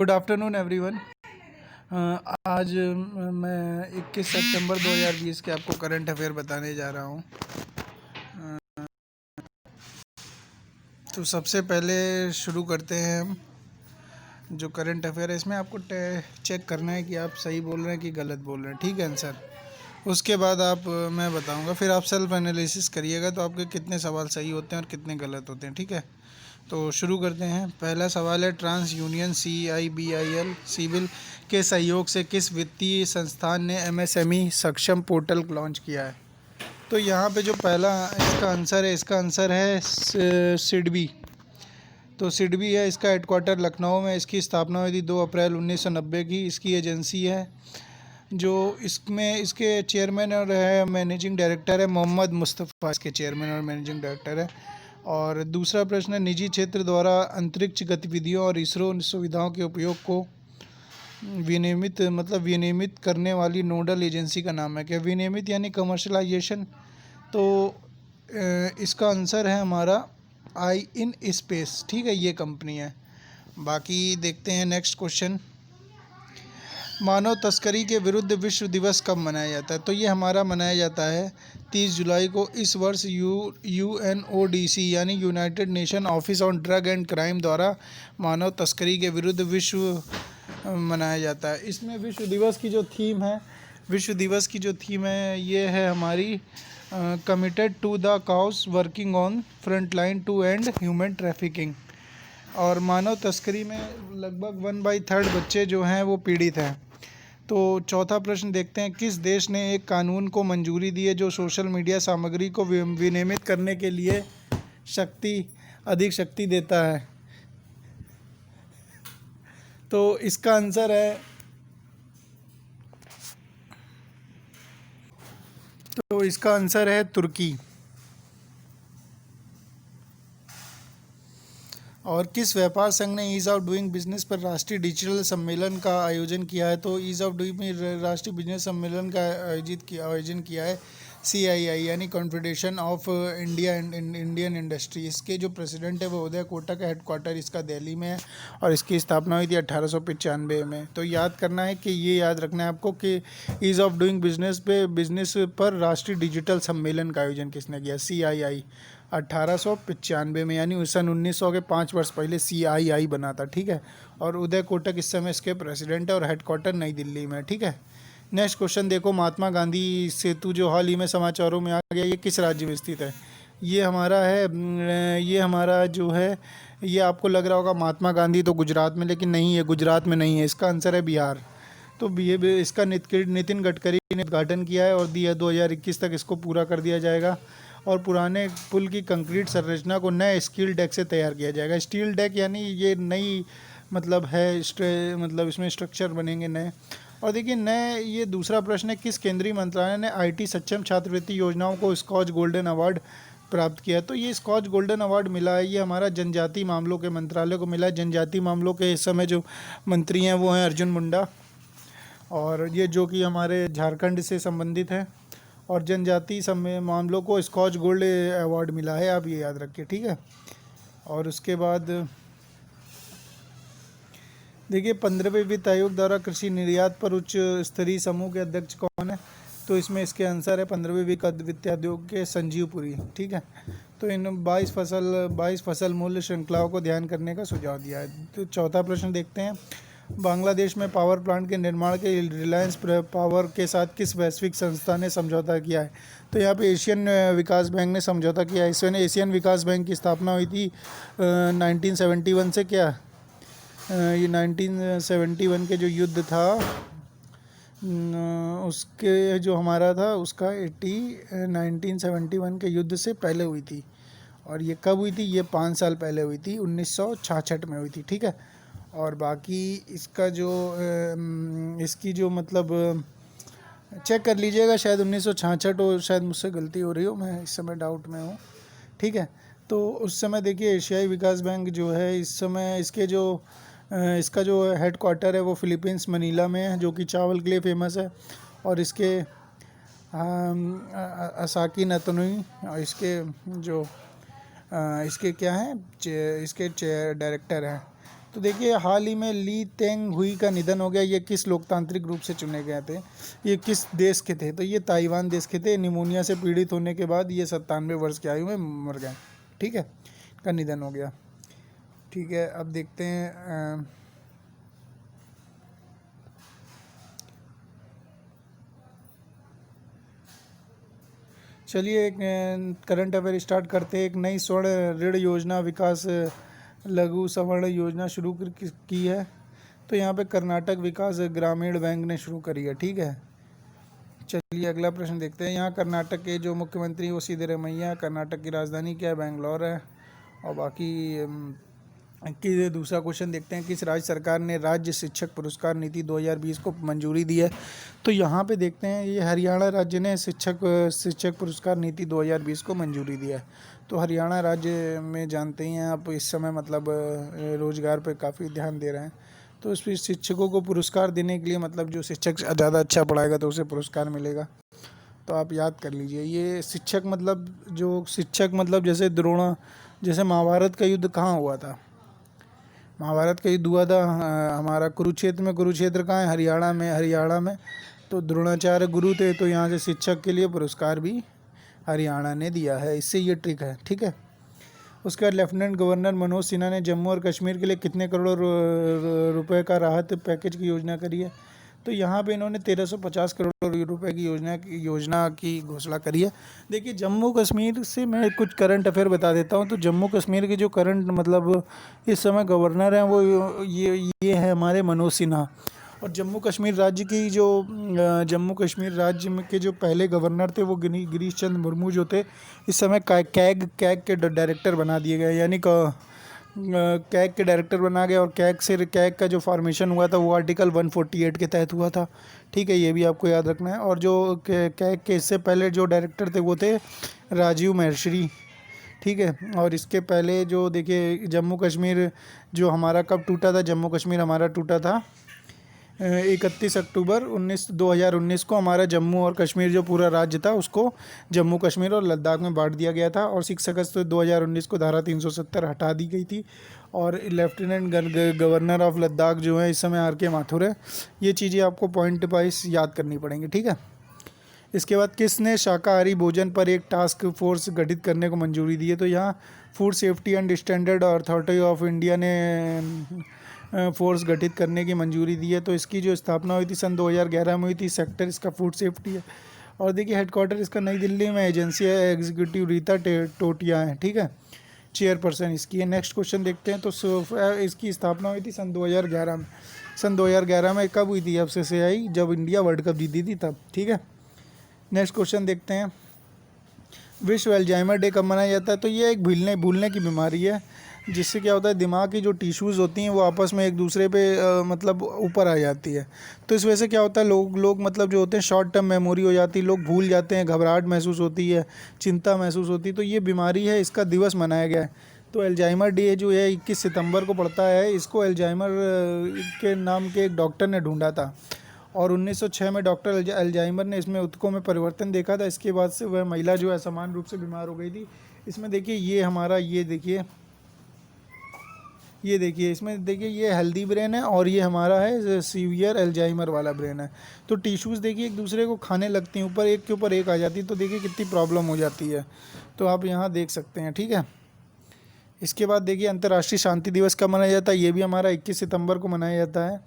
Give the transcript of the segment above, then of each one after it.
Good afternoon everyone. आज मैं 21 सितंबर 2020 के आपको करंट अफेयर बताने जा रहा हूँ। तो सबसे पहले शुरू करते हैं हम। जो करंट अफेयर है इसमें आपको चेक करना है कि आप सही बोल रहे हैं कि गलत बोल रहे हैं, ठीक है आंसर। उसके बाद मैं बताऊंगा, फिर आप सेल्फ एनालिसिस करिएगा तो आपके कितने सवाल सही होते हैं और कितने गलत होते हैं, ठीक है। तो शुरू करते हैं। पहला सवाल है, ट्रांस यूनियन CIBIL सिविल के सहयोग से किस वित्तीय संस्थान ने MSME सक्षम पोर्टल लॉन्च किया है। तो यहाँ पे जो पहला इसका आंसर है सिडबी। तो सिडबी है, इसका हेडक्वार्टर लखनऊ में, इसकी स्थापना हुई थी 2 अप्रैल 1990 की। इसकी एजेंसी है जो इसके चेयरमैन और है मैनेजिंग डायरेक्टर है मोहम्मद मुस्तफ़ा, इसके चेयरमैन और मैनेजिंग डायरेक्टर है। और दूसरा प्रश्न है, निजी क्षेत्र द्वारा अंतरिक्ष गतिविधियों और इसरो सुविधाओं के उपयोग को विनियमित करने वाली नोडल एजेंसी का नाम है क्या। विनियमित यानी कमर्शलाइजेशन। तो इसका आंसर है हमारा आई इन स्पेस, ठीक है, ये कंपनी है। बाकी देखते हैं नेक्स्ट क्वेश्चन। मानव तस्करी के विरुद्ध विश्व दिवस कब मनाया जाता है। तो ये हमारा मनाया जाता है 30 जुलाई को। इस वर्ष UNODC यानी United nation office on drug and crime द्वारा मानव तस्करी के विरुद्ध विश्व मनाया जाता है। इसमें विश्व दिवस की जो थीम है ये है हमारी committed to the cause working on front line to end human trafficking. और मानव तस्करी में लगभग 1/3 बच्चे जो हैं वो पीड़ित हैं। तो चौथा प्रश्न देखते हैं, किस देश ने एक कानून को मंजूरी दी है जो सोशल मीडिया सामग्री को विनियमित करने के लिए अधिक शक्ति देता है। तो इसका आंसर है तुर्की। और किस व्यापार संघ ने ईज़ ऑफ डूइंग बिजनेस पर राष्ट्रीय डिजिटल सम्मेलन का आयोजन किया है। तो ईज़ ऑफ डूइंग राष्ट्रीय बिजनेस सम्मेलन का आयोजन किया है CII यानी confederation of India and Indian industry. इसके जो प्रेसिडेंट है वो उदय कोटक है, हेडक्वार्टर इसका दिल्ली में है और इसकी स्थापना हुई थी 1895 में। तो याद करना है कि ये याद रखना है आपको कि ईज़ ऑफ डूइंग बिजनेस पर राष्ट्रीय डिजिटल सम्मेलन का आयोजन किसने किया, CII 1895 में, यानी सन 1900 के 5 वर्ष पहले CII बना था, ठीक है। और उदय कोटक इस समय इसके प्रेसिडेंट है और हेडक्वार्टर नई दिल्ली में, ठीक है। नेक्स्ट क्वेश्चन देखो, महात्मा गांधी सेतु जो हाल ही में समाचारों में आ गया, ये किस राज्य में स्थित है। ये हमारा जो है, ये आपको लग रहा होगा महात्मा गांधी तो गुजरात में, लेकिन नहीं है, गुजरात में नहीं है। इसका आंसर है बिहार। तो इसका नितिन गडकरी ने उद्घाटन किया है और 2021 तक इसको पूरा कर दिया जाएगा। और पुराने पुल की कंक्रीट संरचना को नए स्टील डेक से तैयार किया जाएगा। स्टील डेक यानी ये नई इसमें स्ट्रक्चर बनेंगे नए। और देखिए ये दूसरा प्रश्न है, किस केंद्रीय मंत्रालय ने IT सक्षम छात्रवृत्ति योजनाओं को स्कॉच गोल्डन अवार्ड प्राप्त किया। तो ये स्कॉच गोल्डन अवार्ड मिला है, ये हमारा जनजातीय मामलों के मंत्रालय को मिला है। जनजातीय मामलों के इस समय जो मंत्री हैं वो हैं अर्जुन मुंडा, और ये जो कि हमारे झारखंड से संबंधित है। और जनजातीय मामलों को स्कॉच गोल्ड अवार्ड मिला है, आप ये याद रखिए, ठीक है। और उसके बाद देखिए 15वें वित्त आयोग द्वारा कृषि निर्यात पर उच्च स्तरीय समूह के अध्यक्ष कौन है। तो इसमें इसके आंसर है 15वें वित्त आयोग के संजीव पुरी, ठीक है। तो इन 22 फसल मूल्य श्रृंखलाओं को ध्यान करने का सुझाव दिया है। तो चौथा प्रश्न देखते हैं, बांग्लादेश में पावर प्लांट के निर्माण के रिलायंस पावर के साथ किस वैश्विक संस्था ने समझौता किया है। तो यहाँ पे एशियन विकास बैंक ने समझौता किया है। इसमें एशियन विकास बैंक की स्थापना हुई थी 1971 से। क्या ये 1971 के जो युद्ध था उसके जो हमारा था उसका 1971 के युद्ध से पहले हुई थी। और ये कब हुई थी, ये 5 साल पहले हुई थी, 1966 में हुई थी, ठीक है। और बाकी इसका इसकी जो चेक कर लीजिएगा, शायद 1966 हो, शायद मुझसे गलती हो रही हो, मैं इस समय डाउट में हूँ, ठीक है। तो उस समय देखिए एशियाई विकास बैंक जो है इस समय इसका जो हेडक्वार्टर है वो फिलीपींस मनीला में है, जो कि चावल के लिए फेमस है। और इसके असाकी नतनुई और इसके क्या हैं, इसके डायरेक्टर हैं, तो देखिए हाल ही में ली तेंग हुई का निधन हो गया। ये किस लोकतांत्रिक रूप से चुने गए थे, ये किस देश के थे, तो ये ताइवान देश के थे। निमोनिया से पीड़ित होने के बाद ये 97 वर्ष की आयु में मर गए। ठीक है, का निधन हो गया। ठीक है, अब देखते हैं चलिए एक करंट अफेयर स्टार्ट करते हैं। एक नई स्वर्ण ऋण योजना विकास लघु सवर्ण योजना शुरू की है। तो यहाँ पे कर्नाटक विकास ग्रामीण बैंक ने शुरू करी है। ठीक है, चलिए अगला प्रश्न देखते हैं। यहाँ कर्नाटक के जो मुख्यमंत्री वो सिद्धरामैया। कर्नाटक की राजधानी क्या है, बेंगलोर है। और बाकी कि दूसरा क्वेश्चन देखते हैं, किस राज्य सरकार ने राज्य शिक्षक पुरस्कार नीति 2020 को मंजूरी दी है। तो यहाँ पे देखते हैं ये हरियाणा राज्य ने शिक्षक पुरस्कार नीति 2020 को मंजूरी दिया है। तो हरियाणा राज्य में जानते ही हैं आप, इस समय मतलब रोजगार पे काफ़ी ध्यान दे रहे हैं। तो इस पर शिक्षकों को पुरस्कार देने के लिए मतलब जो शिक्षक ज़्यादा अच्छा पढ़ाएगा तो उसे पुरस्कार मिलेगा। तो आप याद कर लीजिए, ये शिक्षक मतलब जैसे महाभारत का युद्ध कहाँ हुआ था, महाभारत का युद्ध हुआ था हमारा कुरुक्षेत्र में। कुरुक्षेत्र कहाँ है, हरियाणा में। तो द्रोणाचार्य गुरु थे, तो यहाँ से शिक्षक के लिए पुरस्कार भी हरियाणा ने दिया है। इससे ये ट्रिक है। ठीक है, उसके बाद लेफ्टिनेंट गवर्नर मनोज सिन्हा ने जम्मू और कश्मीर के लिए कितने करोड़ रुपए का राहत पैकेज की योजना करी है। तो यहाँ पे इन्होंने 1350 करोड़ रुपए की योजना की घोषणा करी है। देखिए जम्मू कश्मीर से मैं कुछ करंट अफेयर बता देता हूँ। तो जम्मू कश्मीर के जो करंट मतलब इस समय गवर्नर हैं वो ये है हमारे मनोज सिन्हा। और जम्मू कश्मीर राज्य के जो पहले गवर्नर थे वो गिरीश चंद्र मुर्मू जो थे, इस समय कैग के डायरेक्टर बना दिए गए। यानी कैग के डायरेक्टर बना गए। और कैग का जो फॉर्मेशन हुआ था वो आर्टिकल 148 के तहत हुआ था। ठीक है, ये भी आपको याद रखना है। और जो कैग के इससे पहले जो डायरेक्टर थे वो थे राजीव महर्षि। ठीक है, और इसके पहले जो देखिए जम्मू कश्मीर जो हमारा कब टूटा था, जम्मू कश्मीर हमारा टूटा था 31 अक्टूबर 2019 को। हमारा जम्मू और कश्मीर जो पूरा राज्य था उसको जम्मू कश्मीर और लद्दाख में बांट दिया गया था। और 6 अगस्त 2019 को धारा 370 हटा दी गई थी। और लेफ्टिनेंट गवर्नर ऑफ लद्दाख जो है इस समय RK माथुर है। ये चीज़ें आपको पॉइंट वाइज याद करनी पड़ेंगी। ठीक है, इसके बाद किसने शाकाहारी भोजन पर एक टास्क फोर्स गठित करने को मंजूरी दी है। तो यहाँ food safety and standard authority of India ने फोर्स गठित करने की मंजूरी दी है। तो इसकी जो स्थापना हुई थी सन 2011 में हुई थी। सेक्टर इसका फूड सेफ्टी है। और देखिए हेडक्वार्टर इसका नई दिल्ली में। एजेंसी है एग्जीक्यूटिव रीता टोटिया है। ठीक है, चेयरपर्सन इसकी है। नेक्स्ट क्वेश्चन देखते हैं। तो इसकी स्थापना हुई थी सन 2011 में। सन 2011 में कब हुई थी, FCCI जब इंडिया वर्ल्ड कप जीती थी तब। ठीक है, नेक्स्ट क्वेश्चन देखते हैं। विश्व अल्जाइमर डे कब मनाया जाता है। तो ये एक भूलने की बीमारी है, जिससे क्या होता है दिमाग की जो टिश्यूज़ होती हैं वो आपस में एक दूसरे पे मतलब ऊपर आ जाती है। तो इस वजह से क्या होता है लोग मतलब जो होते हैं शॉर्ट टर्म मेमोरी हो जाती है, लोग भूल जाते हैं, घबराहट महसूस होती है, चिंता महसूस होती है। तो ये बीमारी है, इसका दिवस मनाया गया है। तो अल्जाइमर डे जो है 21 सितंबर को पड़ता है। इसको अल्जाइमर के नाम के एक डॉक्टर ने ढूंढा था। और 1906 में डॉक्टर अल्जाइमर ने इसमें ऊतकों में परिवर्तन देखा था। इसके बाद से वह महिला जो है समान रूप से बीमार हो गई थी। इसमें देखिए इसमें देखिए ये हेल्दी ब्रेन है और ये हमारा है सीवियर अल्जाइमर वाला ब्रेन है। तो टिश्यूज़ देखिए एक दूसरे को खाने लगती हैं, ऊपर एक के ऊपर एक आ जाती है। तो देखिए कितनी प्रॉब्लम हो जाती है। तो आप यहाँ देख सकते हैं। ठीक है, इसके बाद देखिए अंतर्राष्ट्रीय शांति दिवस कब मनाया जाता है। ये भी हमारा 21 सितंबर को मनाया जाता है।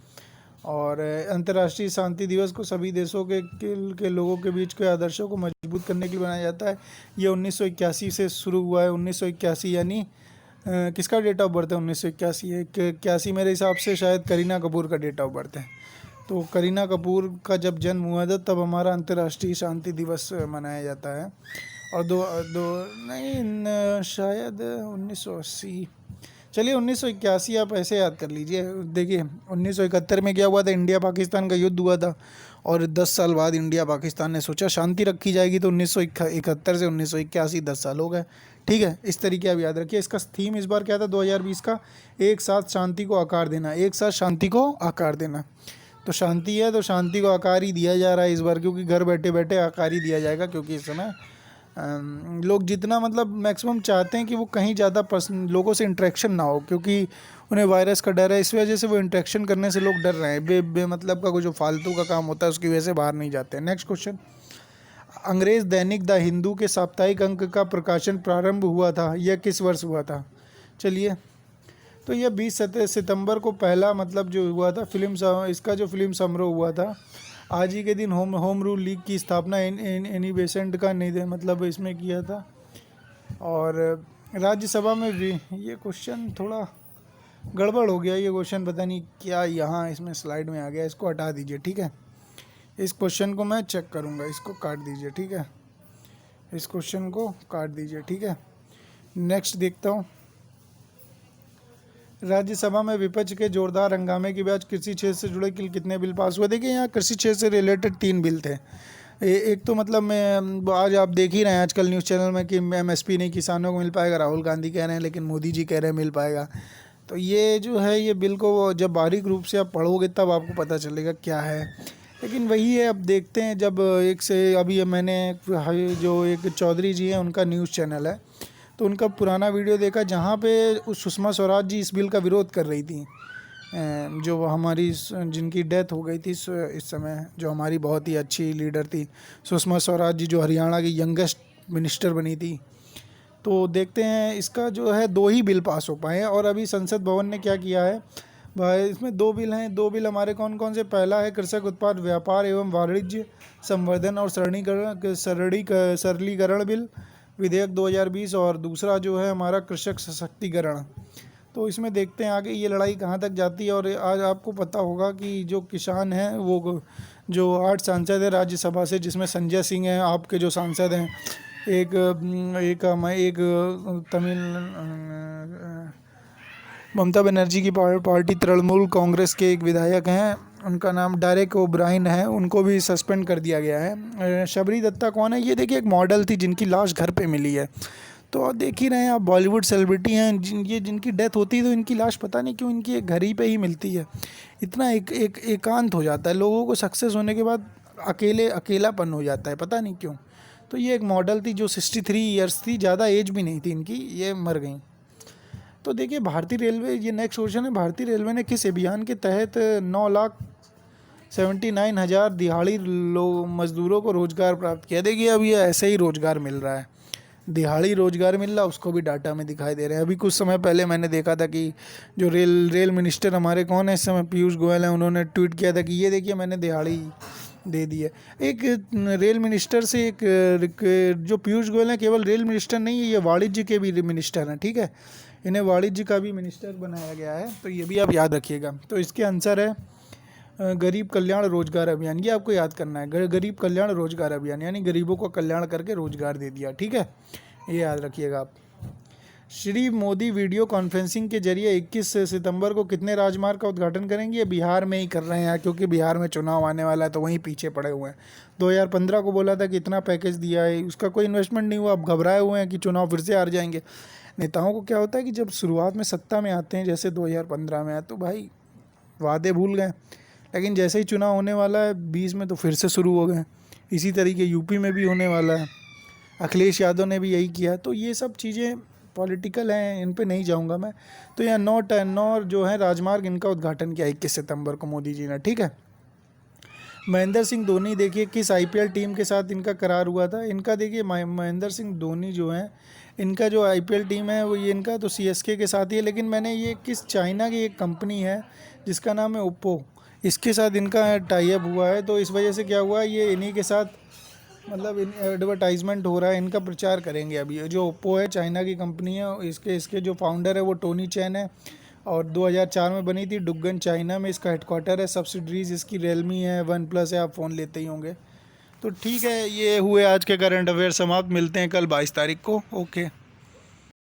और अंतर्राष्ट्रीय शांति दिवस को सभी देशों के लोगों के बीच के आदर्शों को मजबूत करने के लिए बनाया जाता है। ये 1981 से शुरू हुआ है। 1981 यानी किसका डेट ऑफ बर्थ है 1981 मेरे हिसाब से शायद करीना कपूर का डेट ऑफ बर्थ है। तो करीना कपूर का जब जन्म हुआ था तब हमारा अंतर्राष्ट्रीय शांति दिवस मनाया जाता है। और शायद 1980, चलिए 1981 आप ऐसे याद कर लीजिए। देखिए 1971 में क्या हुआ था, इंडिया पाकिस्तान का युद्ध हुआ था। और 10 साल बाद इंडिया पाकिस्तान ने सोचा शांति रखी जाएगी। तो 1971 से 1981 10 साल हो गए। ठीक है, इस तरीके आप याद रखिए। इसका थीम इस बार क्या था 2020 का, एक साथ शांति को आकार देना। एक साथ शांति को आकार देना। तो शांति है तो शांति को आकार ही दिया जा रहा है इस बार, क्योंकि घर बैठे बैठे आकार ही दिया जाएगा। क्योंकि इस समय लोग जितना मतलब मैक्सिमम चाहते हैं कि वो कहीं ज़्यादा लोगों से इंटरेक्शन ना हो, क्योंकि उन्हें वायरस का डर है, इस वजह से वो इंटरेक्शन करने से लोग डर रहे हैं। बेमतलब का कोई जो फालतू का काम होता है उसकी वजह से बाहर नहीं जाते हैं। नेक्स्ट क्वेश्चन, अंग्रेज दैनिक द हिंदू के साप्ताहिक अंक का प्रकाशन प्रारंभ हुआ था, यह किस वर्ष हुआ था? चलिए, तो यह 20 सितंबर को पहला मतलब जो हुआ था इसका जो फिल्म समारोह हुआ था। आज ही के दिन होम रूल लीग की स्थापना एनी बेसेंट का नहीं मतलब इसमें किया था। और राज्यसभा में भी ये क्वेश्चन थोड़ा गड़बड़ हो गया, ये क्वेश्चन पता नहीं क्या यहाँ इसमें स्लाइड में आ गया, इसको हटा दीजिए, ठीक है। इस क्वेश्चन को मैं चेक करूँगा, इसको काट दीजिए, ठीक है। इस क्वेश्चन को काट दीजिए, ठीक है। नेक्स्ट देखता हूँ, राज्यसभा में विपक्ष के जोरदार हंगामे के बाद कृषि क्षेत्र से जुड़े कितने बिल पास हुए? देखिए, यहाँ कृषि क्षेत्र से रिलेटेड 3 बिल थे। एक तो मतलब मैं आज आप देख ही रहे हैं आजकल न्यूज़ चैनल में कि MSP नहीं किसानों को मिल पाएगा, राहुल गांधी कह रहे हैं, लेकिन मोदी जी कह रहे हैं मिल पाएगा। तो ये जो है ये बिल को जब बारीक रूप से आप पढ़ोगे तब आपको पता चलेगा क्या है। लेकिन वही है, अब देखते हैं। जब एक से अभी मैंने जो एक चौधरी जी हैं उनका न्यूज़ चैनल है, तो उनका पुराना वीडियो देखा जहाँ पे उस सुषमा स्वराज जी इस बिल का विरोध कर रही थी, जो हमारी जिनकी डेथ हो गई थी इस समय, जो हमारी बहुत ही अच्छी लीडर थी सुषमा स्वराज जी, जो हरियाणा की यंगेस्ट मिनिस्टर बनी थी। तो देखते हैं, इसका जो है 2 ही बिल पास हो पाए हैं। और अभी संसद भवन ने क्या किया है भाई, इसमें 2 बिल हैं। 2 बिल हमारे कौन कौन से? पहला है कृषक उत्पाद व्यापार एवं वाणिज्य संवर्धन और सरलीकरण बिल विधेयक 2020, और दूसरा जो है हमारा कृषक सशक्तिकरण। तो इसमें देखते हैं आगे ये लड़ाई कहाँ तक जाती है। और आज आपको पता होगा कि जो किसान हैं वो जो 8 सांसद हैं राज्यसभा से, जिसमें संजय सिंह हैं आपके जो सांसद हैं, एक तमिल ममता बनर्जी की पार्टी तृणमूल कांग्रेस के एक विधायक हैं, उनका नाम डेरेक ओब्रायन है, उनको भी सस्पेंड कर दिया गया है। शबरी दत्ता कौन है? ये देखिए एक मॉडल थी जिनकी लाश घर पे मिली है। तो देख ही रहे हैं आप, बॉलीवुड सेलिब्रिटी हैं, जिनकी डेथ होती है तो इनकी लाश पता नहीं क्यों इनकी एक घर ही पे ही मिलती है। इतना एकांत हो जाता है लोगों को, सक्सेस होने के बाद अकेलापन हो जाता है, पता नहीं क्यों। तो ये एक मॉडल थी जो 63 ईयर्स थी, ज़्यादा एज भी नहीं थी इनकी, ये मर गई। तो देखिए, भारतीय रेलवे, ये नेक्स्ट क्वेश्चन है, भारतीय रेलवे ने किस अभियान के तहत 9,79,000 दिहाड़ी मजदूरों को रोज़गार प्राप्त किया? देखिए, अब ये ऐसे ही रोज़गार मिल रहा है, दिहाड़ी रोज़गार मिल रहा, उसको भी डाटा में दिखाई दे रहे हैं। अभी कुछ समय पहले मैंने देखा था कि जो रेल मिनिस्टर हमारे कौन है इस समय, पीयूष गोयल हैं, उन्होंने ट्वीट किया था कि ये देखिए मैंने दिहाड़ी दे दी है। एक रेल मिनिस्टर से जो पीयूष गोयल हैं, केवल रेल मिनिस्टर नहीं है, ये वाणिज्य के भी मिनिस्टर हैं, ठीक है। इन्हें वाणिज्य का भी मिनिस्टर बनाया गया है, तो ये भी आप याद रखिएगा। तो इसके आंसर है गरीब कल्याण रोजगार अभियान, ये आपको याद करना है, गरीब कल्याण रोजगार अभियान, यानी गरीबों को कल्याण करके रोजगार दे दिया, ठीक है, ये याद रखिएगा आप। श्री मोदी वीडियो कॉन्फ्रेंसिंग के जरिए 21 सितंबर को कितने राजमार्ग का उद्घाटन करेंगे? ये बिहार में ही कर रहे हैं, क्योंकि बिहार में चुनाव आने वाला है, तो वहीं पीछे पड़े हुए हैं। 2015 को बोला था कि इतना पैकेज दिया है, उसका कोई इन्वेस्टमेंट नहीं हुआ, अब घबराए हुए हैं कि चुनाव फिर से हार जाएंगे। नेताओं को क्या होता है कि जब शुरुआत में सत्ता में आते हैं, जैसे 2015 में आए, तो भाई वादे भूल गए, लेकिन जैसे ही चुनाव होने वाला है 20 में, तो फिर से शुरू हो गए। इसी तरीके यूपी में भी होने वाला है, अखिलेश यादव ने भी यही किया। तो ये सब चीज़ें पॉलिटिकल हैं, इन पे नहीं जाऊंगा मैं। तो यहाँ 9 जो है राजमार्ग, इनका उद्घाटन किया 21 सितंबर को मोदी जी ने, ठीक है। महेंद्र सिंह धोनी, देखिए किस IPL टीम के साथ इनका करार हुआ था? इनका देखिए महेंद्र सिंह धोनी जो है, इनका जो IPL टीम है वो ये इनका तो CSK के साथ ही है, लेकिन मैंने ये किस चाइना की एक कंपनी है जिसका नाम है ओप्पो, इसके साथ इनका टाई अप हुआ है। तो इस वजह से क्या हुआ, ये इन्हीं के साथ मतलब एडवर्टाइजमेंट हो रहा है, इनका प्रचार करेंगे। अभी जो ओप्पो है चाइना की कंपनी है, इसके जो फाउंडर है वो टोनी चैन है, और 2004 में बनी थी, डुगन चाइना में इसका हेडक्वार्टर है। सब्सिडरीज इसकी रियलमी है, वन प्लस है, आप फ़ोन लेते ही होंगे। तो ठीक है, ये हुए आज के करंट अफेयर समाप्त। मिलते हैं कल 22 तारीख को। ओके।